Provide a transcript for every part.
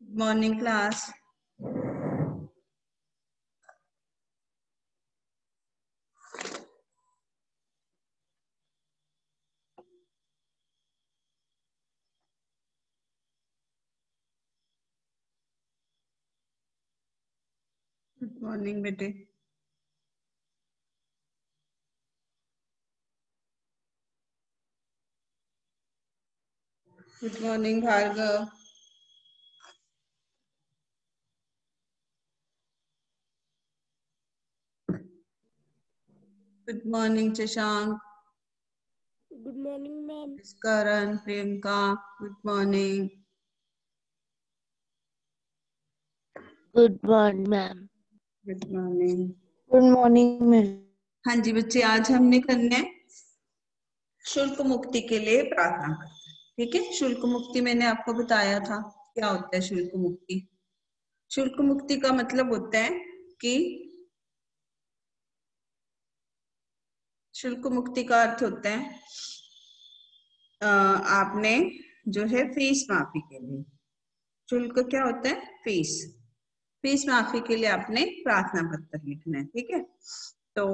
Morning class. Good morning बेटे। Good morning Bhargav. Good morning Shashank. Good morning ma'am. Karan, Priyanka, good morning. Good morning ma'am. Good morning. Good morning ma'am. हाँ जी बच्चे, आज हमने करना है शुल्क मुक्ति के लिए प्रार्थना करना। ठीक है, शुल्क मुक्ति मैंने आपको बताया था क्या होता है शुल्क मुक्ति। शुल्क मुक्ति का मतलब होता है कि शुल्क मुक्ति का अर्थ होता है आपने जो है फीस माफी के लिए, शुल्क क्या होता है, फीस माफी के लिए आपने प्रार्थना पत्र लिखना है। ठीक है, तो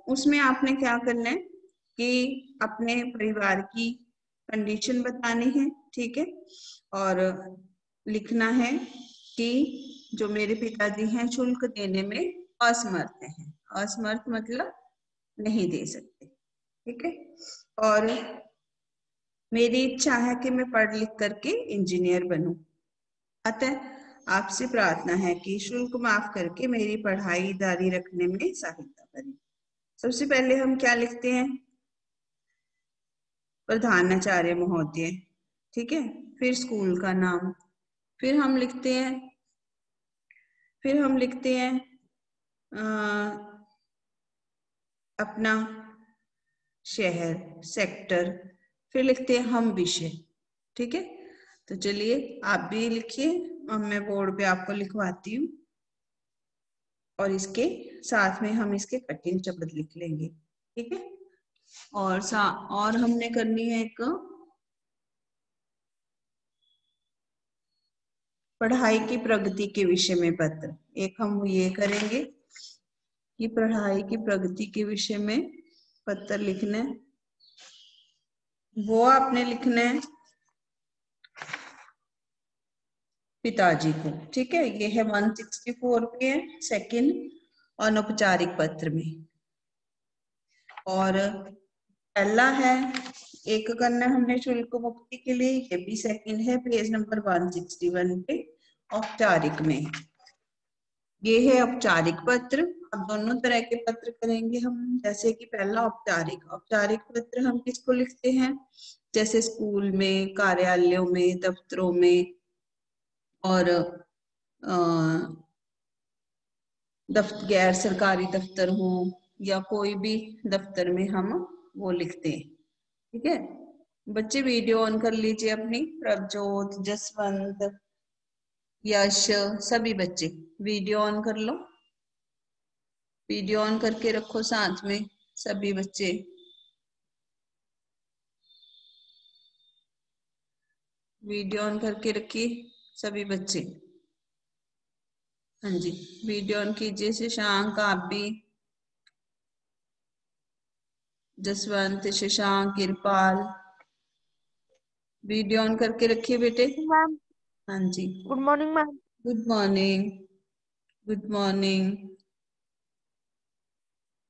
उसमें आपने क्या करना है कि अपने परिवार की कंडीशन बतानी है। ठीक है, और लिखना है कि जो मेरे पिताजी हैं शुल्क देने में असमर्थ हैं। असमर्थ मतलब नहीं दे सकते। ठीक है, और मेरी इच्छा है कि मैं पढ़ लिख करके इंजीनियर बनूं, अतः आपसे प्रार्थना है कि शुल्क माफ करके मेरी पढ़ाई जारी रखने में सहायता करें। सबसे पहले हम क्या लिखते हैं, प्रधानाचार्य महोदय। ठीक है, फिर स्कूल का नाम, फिर हम लिखते हैं अपना शहर, सेक्टर, फिर लिखते हैं हम विषय। ठीक है, तो चलिए आप भी लिखिए, मैं बोर्ड पे आपको लिखवाती हूँ और इसके साथ में हम इसके कठिन शब्द लिख लेंगे। ठीक है, और हमने करनी है एक पढ़ाई की प्रगति के विषय में पत्र। एक हम ये करेंगे कि पढ़ाई की प्रगति के विषय में पत्र लिखना है, वो आपने लिखना है पिताजी को। ठीक है, ये है 164 पे सेकंड अनौपचारिक पत्र में। और पहला है एक करना हमने शुल्क मुक्ति के लिए, ये भी सेकंड है पेज नंबर 161 पे औपचारिक में। ये है औपचारिक पत्र। अब दोनों तरह के पत्र करेंगे हम, जैसे कि पहला औपचारिक पत्र हम किसको लिखते हैं, जैसे स्कूल में, कार्यालयों में, दफ्तरों में, और गैर सरकारी दफ्तर हो या कोई भी दफ्तर में हम वो लिखते हैं। ठीक है बच्चे, वीडियो ऑन कर लीजिए अपनी, प्रभजोत, जसवंत, यश, सभी बच्चे वीडियो ऑन कर लो, वीडियो ऑन करके रखो साथ में सभी बच्चे। वीडियो ऑन करके रखिए सभी बच्चे। हाँ जी, वीडियो ऑन कीजिए शशांक, आप भी, जसवंत, शशांक, किरपाल, वीडियो ऑन करके रखिए बेटे। मैम हाँ जी, good morning ma'am. Good morning. Good morning.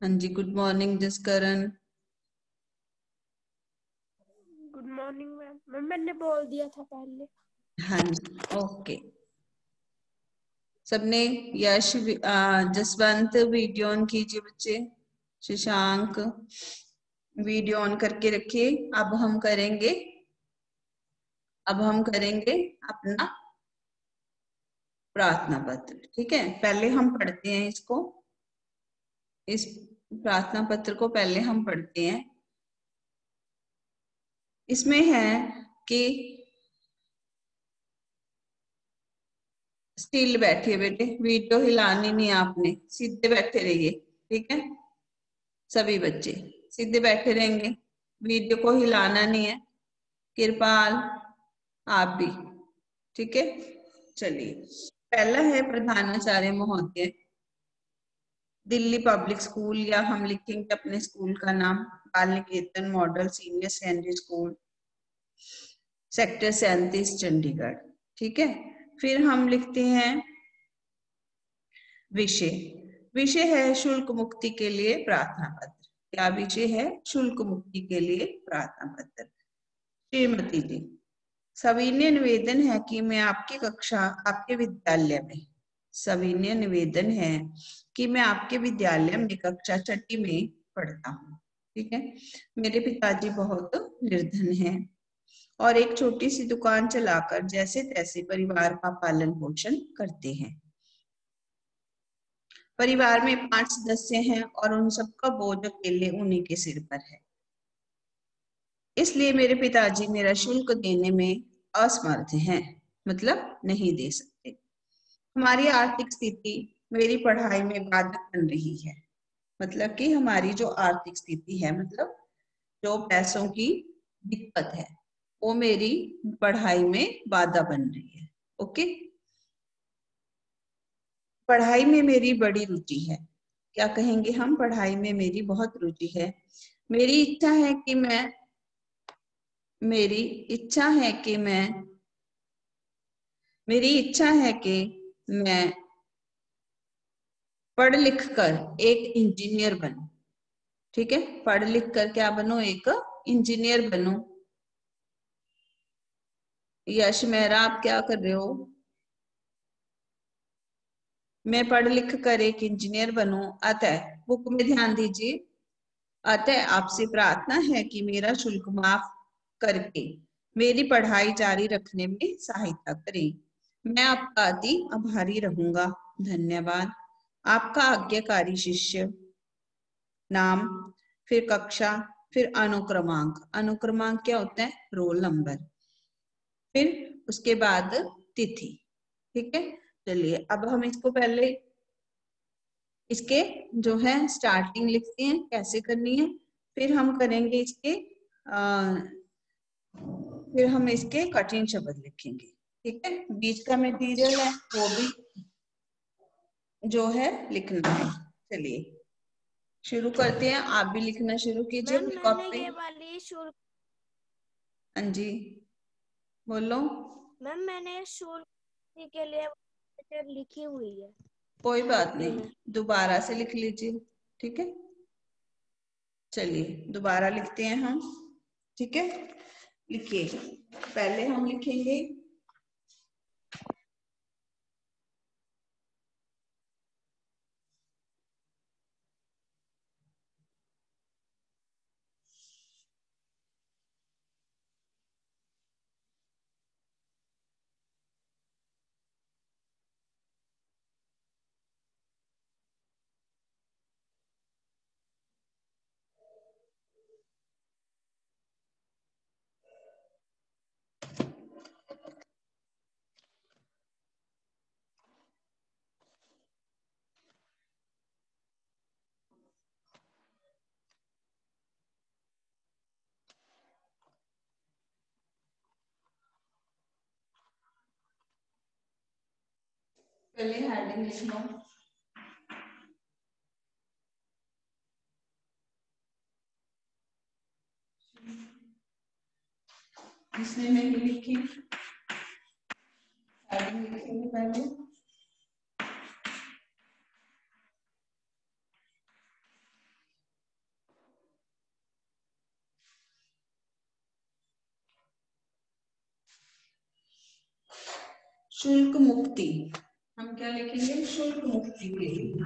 हाँ जी, good morning Jaskaran. Good morning ma'am. Ma'am मैंने बोल दिया था पहले। हाँ जी, ओके। सबने यश, जसवंत वीडियो ऑन कीजिए बच्चे, शशांक वीडियो ऑन करके रखिए। अब हम करेंगे अपना प्रार्थना पत्र। ठीक है, पहले हम पढ़ते हैं इसको, इस प्रार्थना पत्र को पहले हम पढ़ते हैं। इसमें है कि स्टिल बैठिए बेटे, वीडियो हिलानी नहीं आपने, सीधे बैठे रहिए। ठीक है, सभी बच्चे सीधे बैठे रहेंगे, वीडियो को हिलाना नहीं है। कृपाल आप भी, ठीक है। चलिए, पहला है प्रधानाचार्य महोदय, दिल्ली पब्लिक स्कूल, या हम लिखेंगे अपने स्कूल का नाम Bal Niketan model senior secondary school, sector 37 Chandigarh, ठीक है। फिर हम लिखते हैं विषय, विषय है शुल्क मुक्ति के लिए प्रार्थना पत्र। क्या विषय है? शुल्क मुक्ति के लिए प्रार्थना पत्र। श्रीमती जी, सविनय निवेदन है कि मैं आपकी कक्षा आपके विद्यालय में, सविनय निवेदन है कि मैं आपके विद्यालय में कक्षा 6 में पढ़ता हूँ, ठीक है। मेरे पिताजी बहुत निर्धन हैं और एक छोटी सी दुकान चलाकर जैसे तैसे परिवार का पालन पोषण करते हैं। परिवार में 5 सदस्य हैं और उन सबका बोझ अकेले उन्हीं के सिर पर है। इसलिए मेरे पिताजी मेरा शुल्क देने में असमर्थ हैं, मतलब नहीं दे सकते। हमारी आर्थिक स्थिति मेरी पढ़ाई में बाधक बन रही है, मतलब कि हमारी जो आर्थिक स्थिति है, मतलब जो पैसों की दिक्कत है, वो मेरी पढ़ाई में बाधा बन रही है। ओके, पढ़ाई में मेरी बड़ी रुचि है। क्या कहेंगे हम? पढ़ाई में मेरी बहुत रुचि है। मेरी इच्छा है कि मैं मेरी इच्छा है कि मैं पढ़ लिख कर एक इंजीनियर बनूं, ठीक है। पढ़ लिख कर क्या बनूं? एक इंजीनियर बनूं। यश मेहरा, आप क्या कर रहे हो? मैं पढ़ लिख कर एक इंजीनियर बनूं, अतः बुक में ध्यान दीजिए, अतः आपसे प्रार्थना है कि मेरा शुल्क माफ करके मेरी पढ़ाई जारी रखने में सहायता करें। मैं आपका अति आभारी रहूंगा। धन्यवाद। आपका आज्ञाकारी शिष्य। नाम, फिर कक्षा, फिर अनुक्रमांक। अनुक्रमांक क्या होता है? Roll number. फिर उसके बाद तिथि, ठीक है। चलिए, अब हम इसको पहले इसके जो है स्टार्टिंग लिखते हैं, कैसे करनी है। फिर हम करेंगे फिर हम इसके कठिन शब्द लिखेंगे, ठीक है। बीच का मटेरियल है वो भी जो है लिखना है। चलिए शुरू करते हैं, आप भी लिखना शुरू कीजिए अपनी मैंने कॉपी पे। ये वाली शुल्क हाँ जी, बोलो। मैम मैंने शुल्क के लिए लिखी हुई है कोई बात कॉपी नहीं, में। दोबारा से लिख लीजिए, ठीक है। चलिए दोबारा लिखते हैं हम, ठीक है। लिखिए, पहले हम लिखेंगे पहले हेडिंग लिख लो। इसने नहीं लिखी, हेडिंग लिखेंगे पहले। शुल्क मुक्ति, हम क्या लिखेंगे? शुल्क मुक्ति के लिए।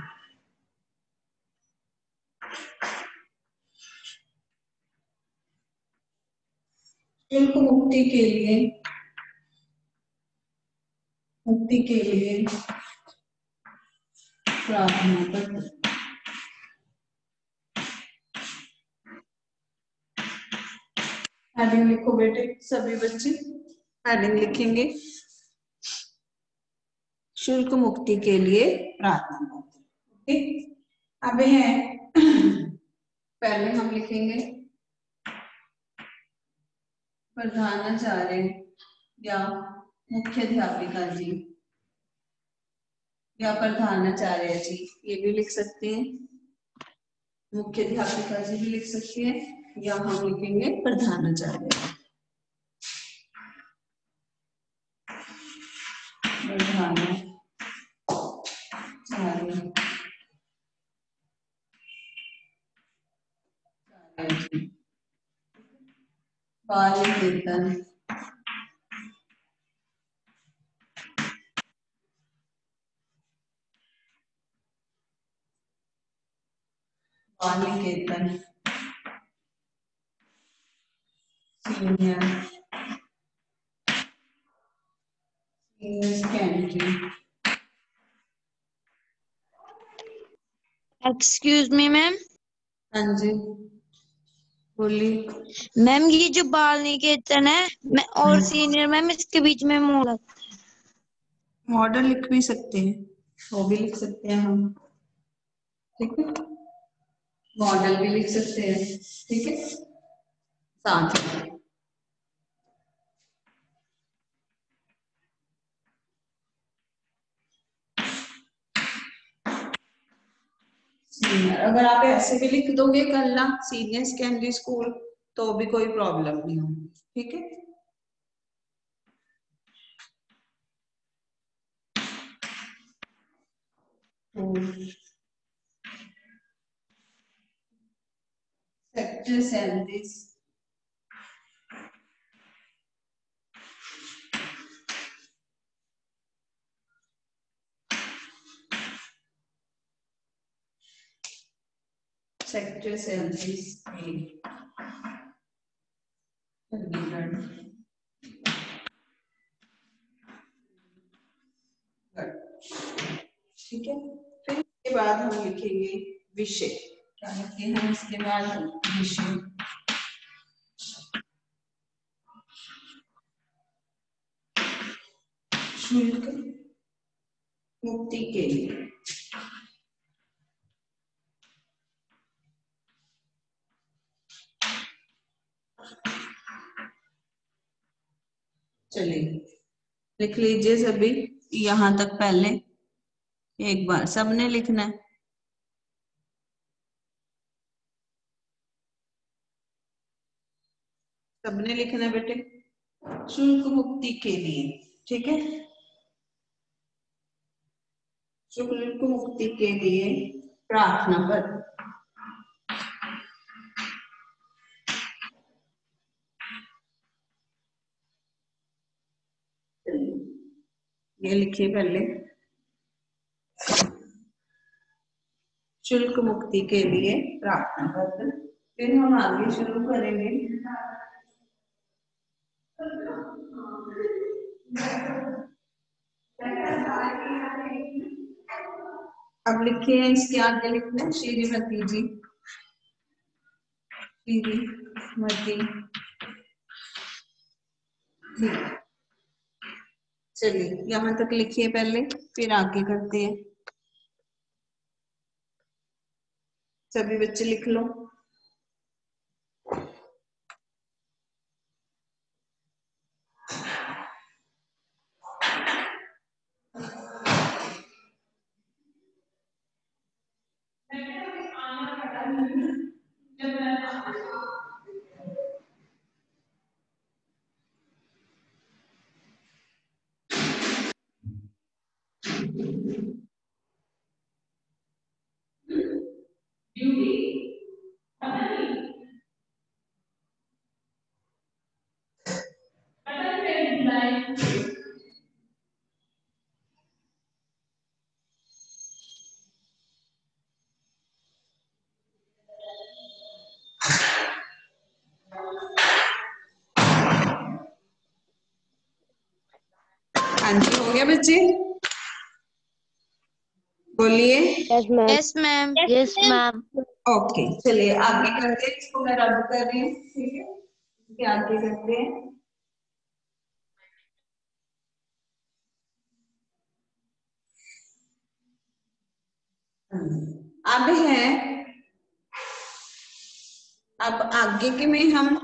शुल्क मुक्ति के लिए प्रार्थना पत्र। हेडिंग लिखो बेटे, सभी बच्चे हेडिंग लिखेंगे, शुल्क मुक्ति के लिए प्रार्थना पत्र। ओके, अब है पहले हम लिखेंगे प्रधानाचार्य या मुख्याध्यापिका जी या प्रधानाचार्य जी, ये भी लिख सकते हैं, मुख्याध्यापिका जी भी लिख सकते हैं, या हम लिखेंगे प्रधानाचार्य। प्रधानाचार्य Bal Niketan Bal Niketan senior secondary. Excuse me ma'am. हाँ जी बोलिए। मैम ये जो बाल निकेतन है मैं और सीनियर मैम इसके बीच में मोड़ मॉडल लिख भी सकते हैं, वो भी लिख सकते हैं हम, ठीक है, मॉडल भी लिख सकते हैं, ठीक है, साथ में। सीनियर अगर आप ऐसे भी लिख दोगे कल ना सीनियर सेकेंडरी स्कूल, तो भी कोई प्रॉब्लम नहीं होगी, ठीक है। Sector 37 sector 37 Chandigarh. ठीक है, फिर इसके बाद हम लिखेंगे विषय। क्या लिखे हम इसके बाद? विषय। शुल्क मुक्ति के लिए चलिए लिख लीजिए सभी, यहां तक पहले एक बार सबने लिखना है। सबने लिखना है बेटे, शुल्क मुक्ति के लिए, ठीक है, शुल्क मुक्ति के लिए प्रार्थना पत्र। ये लिखिए पहले, शुल्क मुक्ति के लिए प्रार्थना पत्र, फिर हम आगे शुरू करेंगे। अब लिखिए इसके आगे लिखना है श्रीमती जी, श्रीमती जी। चलिए यहाँ तक लिखिए पहले, फिर आगे करते हैं। सभी बच्चे लिख लो। हाँ जी हो गया बच्चे, बोलिए। Yes ma'am. Yes ma'am. Okay चलिए आगे करते हैं, इसको मैं रद्द कर रही हूँ, ठीक है, इसके आगे करते हैं। अब है अब आगे के में हम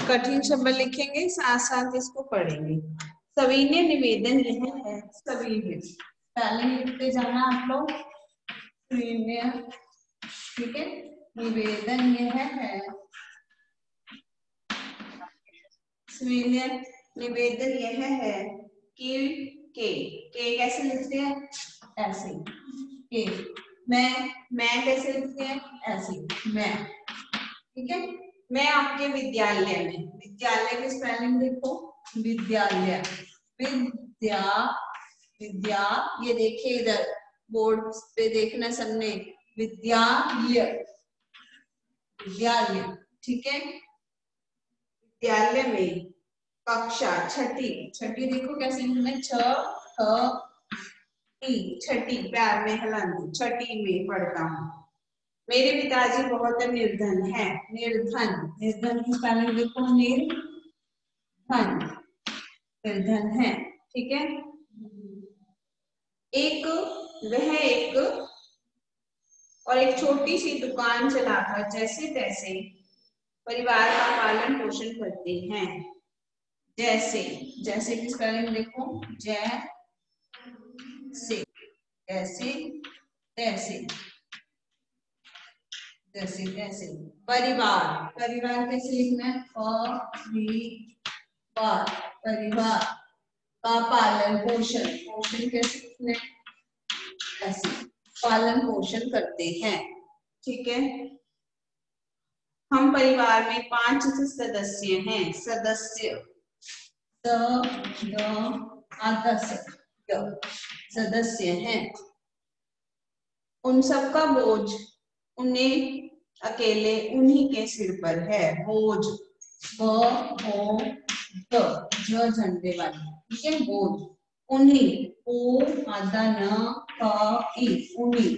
कठिन शब्द लिखेंगे, साथ साथ इसको पढ़ेंगे। सविनय निवेदन यह है, सविनय पहले लिखते जाना आप लोग, सविनय, ठीक है, निवेदन यह है, सविनय निवेदन यह है कि के कैसे लिखते हैं, ऐसे, के, मैं कैसे लिखते हैं, ऐसे, मैं, ठीक है। मैं आपके विद्यालय में, विद्यालय की स्पेलिंग देखो, विद्यालय, विद्या, विद्या, ये देखिए इधर बोर्ड पे देखना सबने, विद्यालय, विद्यालय, ठीक है। विद्यालय में कक्षा छठी, छठी देखो कैसे लिखना है, छठी, प्यार में हलन, छठी में पढ़ता हूँ। मेरे पिताजी बहुत निर्धन है, निर्धन, निर्धन की स्पेलिंग देखो, निर्धन, निर्धन है, ठीक है। वह और एक छोटी सी दुकान चलाकर जैसे तैसे परिवार का पालन पोषण करते हैं। जैसे, जैसे की स्पेलिंग देखो, जैसे, ऐसे, तैसे, जैसे तैसे। परिवार, परिवार कैसे लिखना है, परिवार, परिवार का पालन पोषण, पोषण कैसे लिखना है, ऐसे, पालन पोषण करते हैं, ठीक है। हम परिवार में 5 सदस्य हैं, सदस्य, सदस्य हैं। उन सबका बोझ उन्हें अकेले उन्हीं के सिर पर है, बोझ, झंडे वाली, ठीक है, बोझ, उन्हीं, उन्हीं,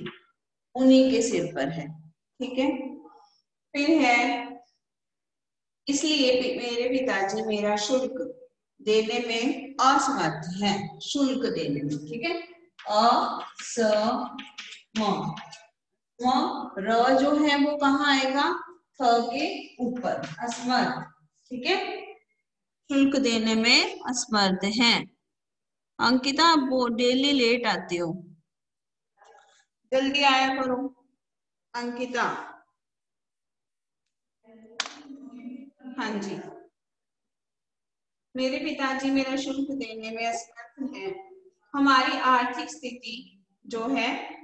उन्हीं के सिर पर है, ठीक है। फिर है, इसलिए मेरे पिताजी मेरा शुल्क देने में असमर्थ है, शुल्क देने में, ठीक है, र जो है वो कहाँ आएगा, थ के ऊपर, असमर्थ, ठीक है, शुल्क देने में असमर्थ है। अंकिता, आप डेली लेट आते हो, जल्दी आया करो अंकिता। हाँ जी, मेरे पिताजी मेरा शुल्क देने में असमर्थ हैं। हमारी आर्थिक स्थिति जो है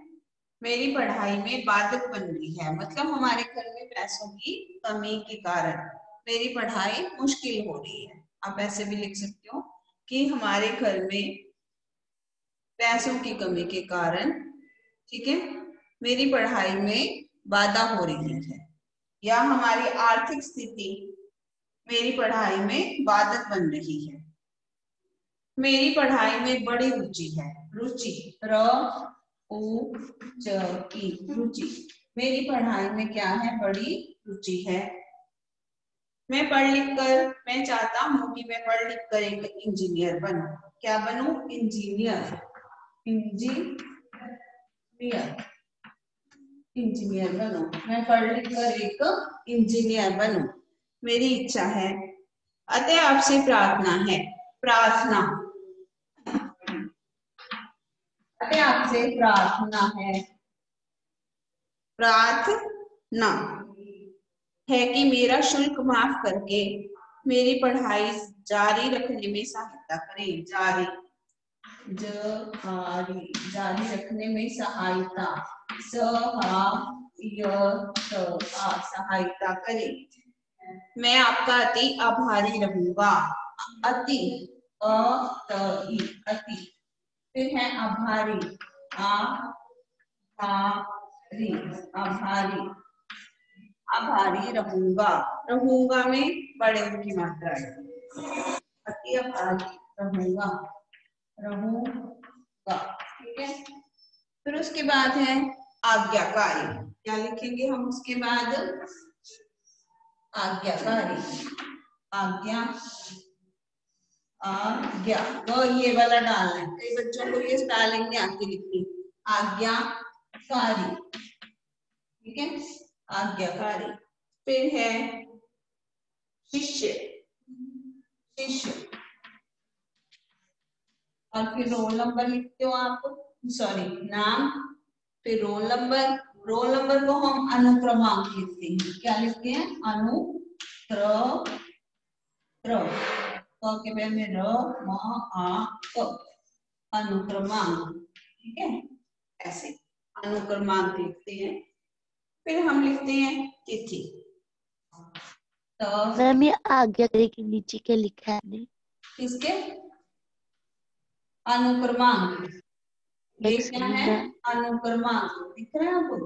मेरी पढ़ाई में बाधक बन रही है, मतलब हमारे घर में पैसों की कमी के कारण मेरी पढ़ाई मुश्किल हो रही है। आप ऐसे भी लिख सकते हो कि हमारे घर में पैसों की कमी के कारण, ठीक है, मेरी पढ़ाई में बाधा हो रही है, या हमारी आर्थिक स्थिति मेरी पढ़ाई में बाधक बन रही है। मेरी पढ़ाई में बड़ी रुचि है, रुचि, रुचि, मेरी पढ़ाई में क्या है, बड़ी रुचि है। मैं पढ़ लिख कर, मैं चाहता हूँ कि मैं पढ़ लिख कर एक इंजीनियर बनूं। क्या बनूं, इंजीनियर, इंजीनियर बनूं। मैं पढ़ लिख कर एक इंजीनियर बनूं, मेरी इच्छा है। अतः आपसे प्रार्थना है, प्रार्थना, अतः आपसे प्रार्थना है, प्रार्थना है कि मेरा शुल्क माफ करके मेरी पढ़ाई जारी रखने में सहायता करें, जारी, जारी रखने में सहायता, सहायता करें। मैं आपका अति आभारी रहूंगा, अति, अति, फिर है आभारी, आभारी, आभारी, आभारी रहूंगा, रहूंगा में बड़े की मात्रा है, अति आभारी रहूंगा, रहूंगा, ठीक है। फिर उसके बाद है आज्ञाकारी, क्या लिखेंगे हम उसके बाद, आज्ञाकारी, आज्ञा, आज्ञा, तो ये वाला डालना है, कई बच्चों को ये स्पेलिंग नहीं आती लिखनी, आज्ञाकारी, ठीक है, आज्ञाकारी। फिर है शिष्य, शिष्य, और फिर रोल नंबर लिखते हो आप, सॉरी नाम, फिर रोल नंबर। रोल नंबर को हम अनुक्रमांक लिखते हैं। क्या लिखते हैं? अनुक्रम, के में र म आ क, अनुक्रमांक। ठीक है, ऐसे अनुक्रमांक लिखते हैं। फिर हम लिखते हैं तिथि। तो मैम ये आज्ञाकारी के नीचे क्या लिखा है आपने? किसके? अनुक्रमांक। ये क्या है? अनुक्रमांक। दिख रहा है आपको?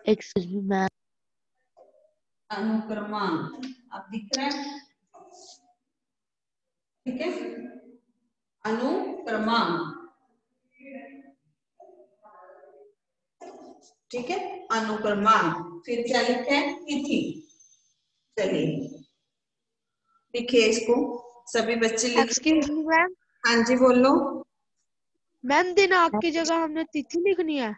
Excuse me ma'am. अनुक्रमांक अब दिख रहा है? ठीक है, अनुक्रमांक। ठीक है, अनुक्रमांक। फिर क्या लिखा है? तिथि। चलिए लिखिए इसको, सभी बच्चे लिखिए। Excuse me ma'am. हाँ जी बोलो। मैम दिनांक की जगह हमने तिथि लिखनी है।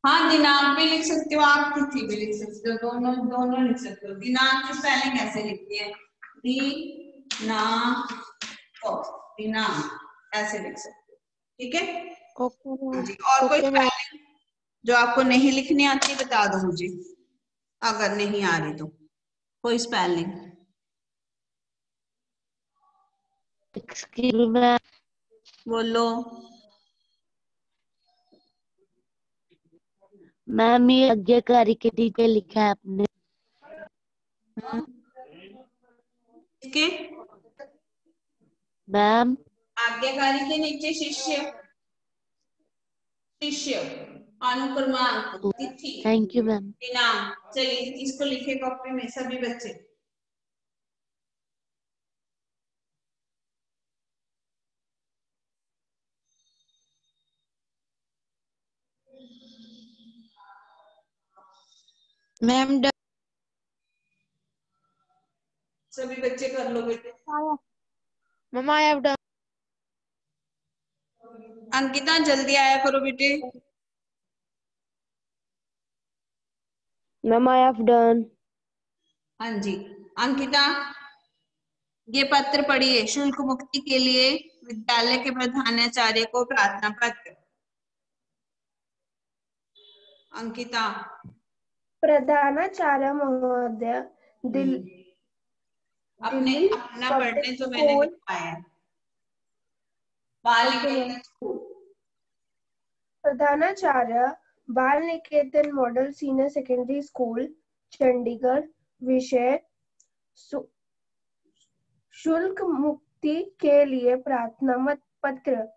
हाँ, दिनांक भी लिख सकते हो आप, तिथि भी लिख सकते हो, दोनों दोनों लिख सकते हो। दिनांक की स्पेलिंग ऐसे लिखती है, दिनांक, दिनांक ऐसे लिख सकते हो। ठीक है ओके मैम। जी। और कोई ओके मैम। स्पेलिंग जो आपको नहीं लिखनी आती बता दो मुझे, अगर नहीं आ रही तो। कोई स्पेलिंग? Excuse me ma'am. बोलो। मैम ये आज्ञाकारी के नीचे लिखा है आपने। इसके मैम आज्ञाकारी के नीचे शिष्य, शिष्य, अनुक्रमांक, तिथि, थैंक यू मैम। दिनांक। चलिए इसको लिखे कॉपी में सभी बच्चे। मैम सभी बच्चे कर लो बेटे। Ma'am I have done. Ankita जल्दी आया करो बेटे। Ma'am I have done. हाँ जी अंकिता, ये पत्र पढ़िए। शुल्क मुक्ति के लिए विद्यालय के प्रधानाचार्य को प्रार्थना पत्र। अंकिता। प्रधानाचार्य महोदय, अपने दिल्ली अपना पब्लिक पढ़ने जो मैंने स्कूल। लिखवाया है, बाल निकेतन स्कूल। प्रधानाचार्य Bal Niketan model senior secondary school Chandigarh. विषय शुल्क मुक्ति के लिए प्रार्थना पत्र।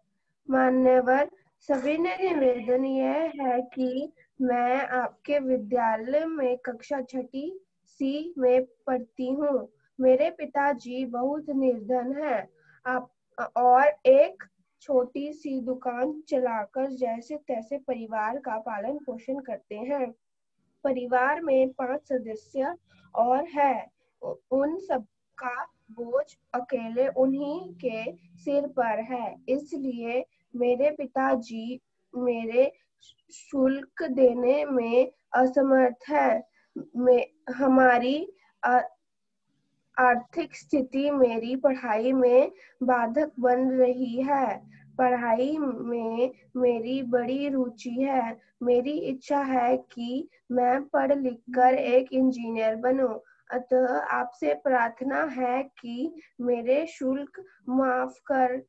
मान्यवर सविनय निवेदन यह है कि मैं आपके विद्यालय में कक्षा 6ठी C में पढ़ती हूँ। मेरे पिताजी बहुत निर्धन हैं आप और एक छोटी सी दुकान चलाकर जैसे तैसे परिवार का पालन पोषण करते हैं। परिवार में 5 सदस्य और है, उन सबका बोझ अकेले उन्हीं के सिर पर है। इसलिए मेरे पिताजी मेरे शुल्क देने में असमर्थ है। हमारी आर्थिक स्थिति मेरी पढ़ाई में बाधक बन रही है। पढ़ाई में मेरी बड़ी रुचि है। मेरी इच्छा है कि मैं पढ़ लिख कर एक इंजीनियर बनूं। अतः आपसे प्रार्थना है कि मेरे शुल्क माफ कर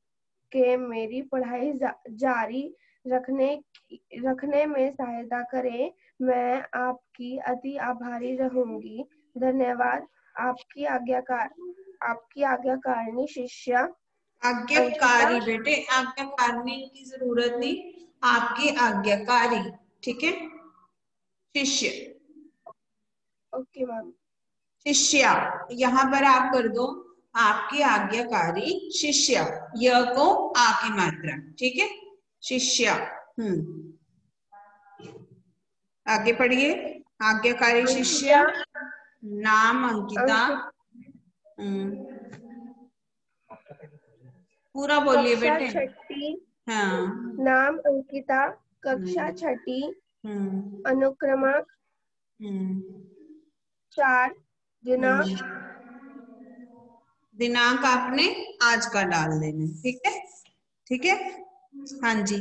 के मेरी पढ़ाई जारी रखने में सहायता करें। मैं आपकी अति आभारी रहूंगी। धन्यवाद। आपकी आज्ञाकारिणी शिष्या आज्ञाकारी बेटे, आज्ञाकारिणी की जरूरत नहीं, आपकी आज्ञाकारी। ठीक है, शिष्य। Okay ma'am. शिष्या यहाँ पर आप कर दो, आपकी आज्ञाकारी शिष्या, य को आ की मात्रा। ठीक है, शिष्या। आगे पढ़िए। आज्ञाकारी शिष्य, नाम अंकिता। पूरा बोलिए कक्षा बेटे। 6ठी हाँ। नाम अंकिता, कक्षा छठी, अनुक्रमांक 4, दिनांक दिनांक आपने आज का डाल देना, ठीक है, ठीक है। हाँ जी,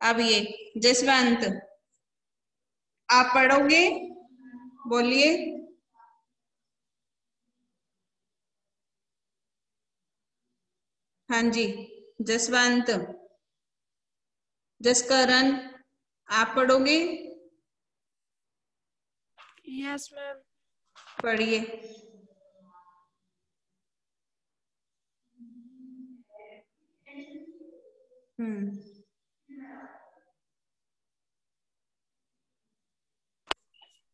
अब ये जसवंत आप पढ़ोगे, बोलिए। हाँ जी, जसवंत। जसकरण आप पढ़ोगे, यस मैम। पढ़िए।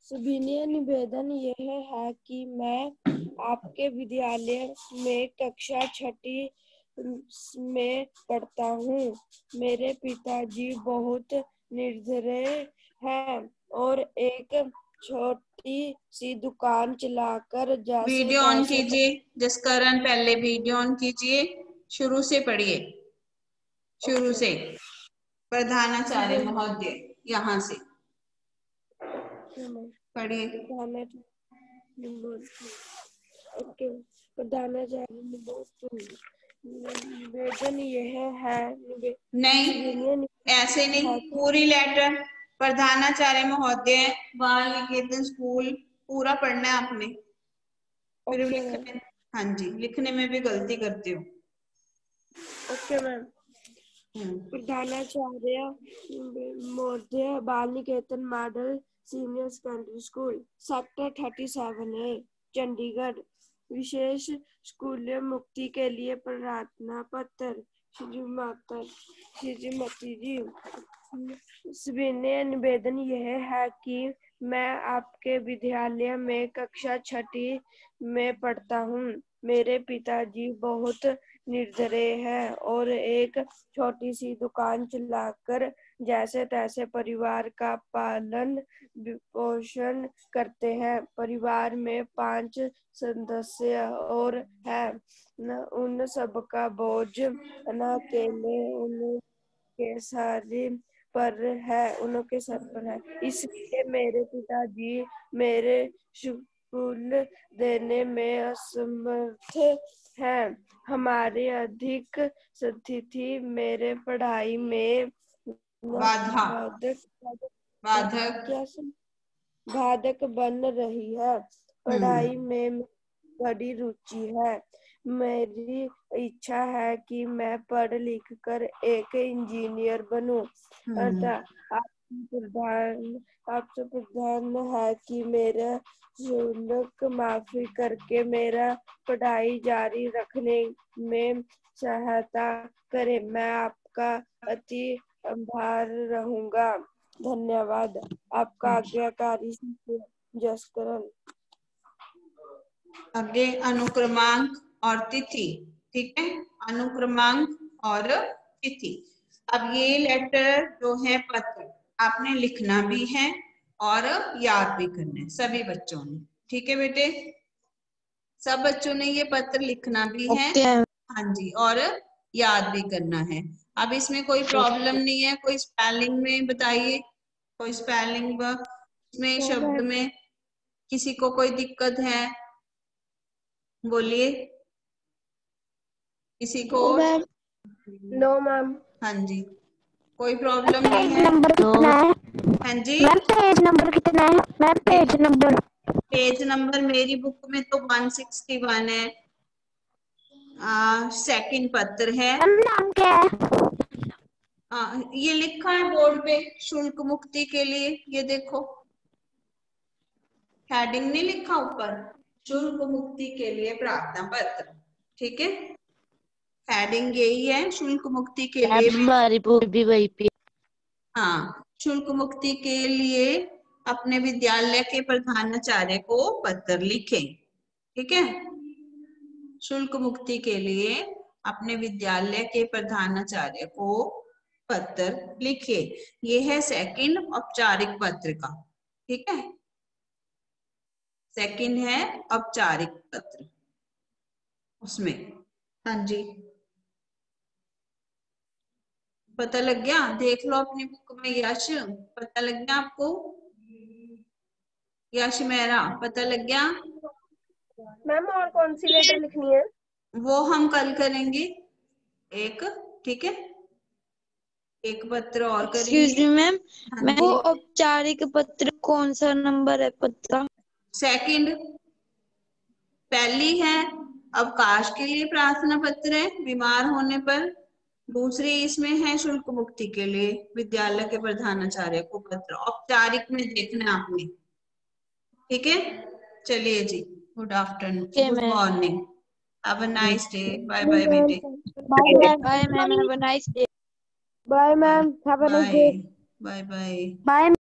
सविनय निवेदन यह है कि मैं आपके विद्यालय में कक्षा छठी में पढ़ता हूँ। मेरे पिताजी बहुत निर्दयी हैं और एक छोटी सी दुकान चलाकर जैसे वीडियो ऑन तैसे कीजिए जसकरण, पहले वीडियो ऑन कीजिए, शुरू से पढ़िए, शुरू से। प्रधानाचार्य महोदय, यहाँ से पढ़िए। ओके। प्रधानाचार्य निवेदन यह है नहीं, ऐसे नहीं, पूरी लेटर। प्रधानाचार्य महोदय बाल निकेतन स्कूल पूरा पढ़ना है आपने, फिर ओके लिखने, हाँ जी, लिखने में भी गलती करते हो। Okay ma'am. प्रधानाचार्य महोदय Bal Niketan model senior secondary school sector 37A Chandigarh. विशेष स्कूल मुक्ति के लिए प्रार्थना पत्र। श्रीमती जी, सविनय निवेदन यह है कि मैं आपके विद्यालय में कक्षा छठी में पढ़ता हूँ। मेरे पिताजी बहुत निर्दयी हैं और एक छोटी सी दुकान चलाकर जैसे तैसे परिवार का पालन पोषण करते हैं। परिवार में 5 सदस्य और हैं। उन सबका बोझ न अकेले उनके सर पर है। इसलिए मेरे पिताजी मेरे स्कूल देने में असमर्थ हैं। हमारी अधिक स्थिति मेरे पढ़ाई में बाधक बन रही है। पढ़ाई में बड़ी रुचि है। मेरी इच्छा है कि मैं पढ़ लिख कर एक इंजीनियर बनूं। आपसे प्रधान है कि मेरा शुल्क माफी करके मेरा पढ़ाई जारी रखने में सहायता करें। मैं आपका अति आभार रहूंगा। धन्यवाद। आपका आज्ञाकारी जसकरण। आगे अनुक्रमांक और तिथि, ठीक है, अनुक्रमांक और तिथि। अब ये लेटर जो है पत्र आपने लिखना भी है और याद भी करना है, सभी बच्चों ने, ठीक है बेटे, सब बच्चों ने ये पत्र लिखना भी है, हाँ जी, और याद भी करना है। अब इसमें कोई प्रॉब्लम नहीं है, कोई स्पेलिंग में बताइए, कोई स्पेलिंग में शब्द में किसी को कोई दिक्कत है, बोलिए, किसी को? No ma'am. हाँ जी, कोई प्रॉब्लम नहीं है? हाँ जी, पेज नंबर कितना है मैम? पेज नंबर मेरी बुक में तो 161 है, सेकंड पत्र है। नाम क्या है? ये लिखा है बोर्ड पे, शुल्क मुक्ति के लिए, ये देखो, हेडिंग नहीं लिखा ऊपर, शुल्क मुक्ति के लिए प्रार्थना पत्र, ठीक है, हेडिंग यही है, शुल्क मुक्ति के लिए। हमारी बुक भी वही पे। हाँ, शुल्क मुक्ति के लिए अपने विद्यालय के प्रधानाचार्य को पत्र लिखें, ठीक है, शुल्क मुक्ति के लिए अपने विद्यालय के प्रधानाचार्य को पत्र लिखिए। ये है सेकंड औपचारिक पत्र का, ठीक है, सेकंड है औपचारिक पत्र उसमें। हाँ जी, पता लग गया? देख लो अपनी बुक में। यश, पता लग गया आपको? यश मेरा पता लग गया? मैम और कौन सी लेटर लिखनी है? वो हम कल करेंगे एक, ठीक है? एक पत्र और एक्सक्यूज करेंगे। मी मैम, हाँ मैं वो जी, औपचारिक पत्र कौन सा नंबर है पत्र? सेकंड। पहली है अवकाश के लिए प्रार्थना पत्र है बीमार होने पर। दूसरी इसमें है शुल्क मुक्ति के लिए विद्यालय के प्रधानाचार्य को पत्र। औपचारिक में देखना आपने, ठीक है? चलिए जी, good afternoon, okay good ma'am. Morning, have a nice day, bye bye बेटे, bye ma'am. Bye ma'am, have a nice day. Bye bye ma'am, have a nice day. Bye bye bye. Bye.